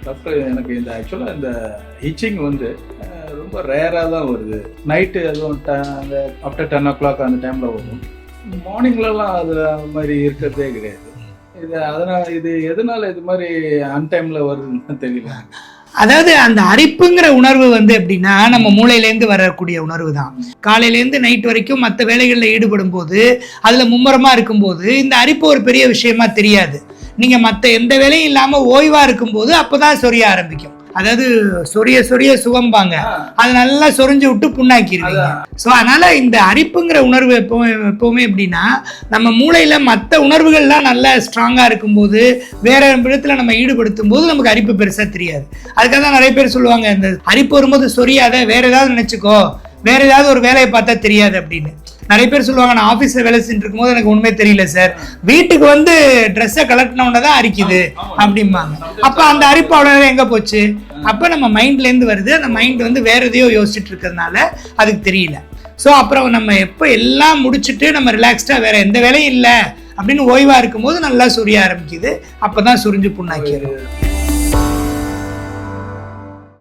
Doctor, எனக்கு இந்த ஆக்சுவலாக இந்த ஹிச்சிங் வந்து ரொம்ப ரேராக தான் வருது. நைட்டு அதுவும் அந்த ஆஃப்டர் 10 o'clock அந்த டைமில் வரும். மார்னிங்லலாம் அதில் அந்த மாதிரி இருக்கிறதே கிடையாது. இது எதனால இது மாதிரி அன்டைமில் வருதுன்னு தெரியல. அதாவது அந்த அரிப்புங்கிற உணர்வு வந்து எப்படின்னா நம்ம மூளையிலேருந்து வரக்கூடிய உணர்வு தான். காலையிலேருந்து நைட் வரைக்கும் மற்ற வேலைகளில் ஈடுபடும் போது அதில் மும்முரமாக இருக்கும்போது இந்த அரிப்பு ஒரு பெரிய விஷயமா தெரியாது. நீங்கள் மற்ற எந்த வேலையும் இல்லாமல் ஓய்வாக இருக்கும்போது அப்போ தான் சொரிய ஆரம்பிக்கும். அதாவது சொரிய சுகம்பாங்க, அது நல்லா சொரிஞ்சு விட்டு புண்ணாக்கிடுவீங்க. ஸோ அதனால இந்த அரிப்புங்கிற உணர்வு எப்பவுமே எப்படின்னா நம்ம மூளையில மற்ற உணர்வுகள்லாம் நல்லா ஸ்ட்ராங்கா இருக்கும்போது வேற விதத்துல நம்ம ஈடுபடுத்தும் போது நமக்கு அரிப்பு பெருசா தெரியாது. அதுக்காக தான் நிறைய பேர் சொல்லுவாங்க, இந்த அரிப்பு வரும்போது சொரியாத, வேற ஏதாவது நினைச்சுக்கோ, வேற ஏதாவது ஒரு வேலையை பார்த்தா தெரியாது அப்படின்னு. நிறைய பேர் சொல்லுவாங்க, நான் ஆஃபீஸில் வேலை செஞ்சுட்டு இருக்கும்போது எனக்கு ஒன்றுமே தெரியல சார், வீட்டுக்கு வந்து ட்ரெஸ்ஸை கலட்டினோடனே தான் அரிக்குது அப்படிம்பாங்க. அப்போ அந்த அரிப்பு அவ்வளோ எங்கே போச்சு? அப்போ நம்ம மைண்ட்லேருந்து வருது. அந்த மைண்ட் வந்து வேற எதையோ யோசிச்சுட்டு இருக்கிறதுனால அதுக்கு தெரியல. ஸோ அப்புறம் நம்ம எப்போ எல்லாம் முடிச்சுட்டு நம்ம ரிலாக்ஸ்டாக வேற எந்த வேலையும் இல்லை அப்படின்னு ஓய்வாக இருக்கும்போது நல்லா சொரிய ஆரம்பிக்குது. அப்போ தான் சுரிஞ்சு புண்ணாக்கிடும்.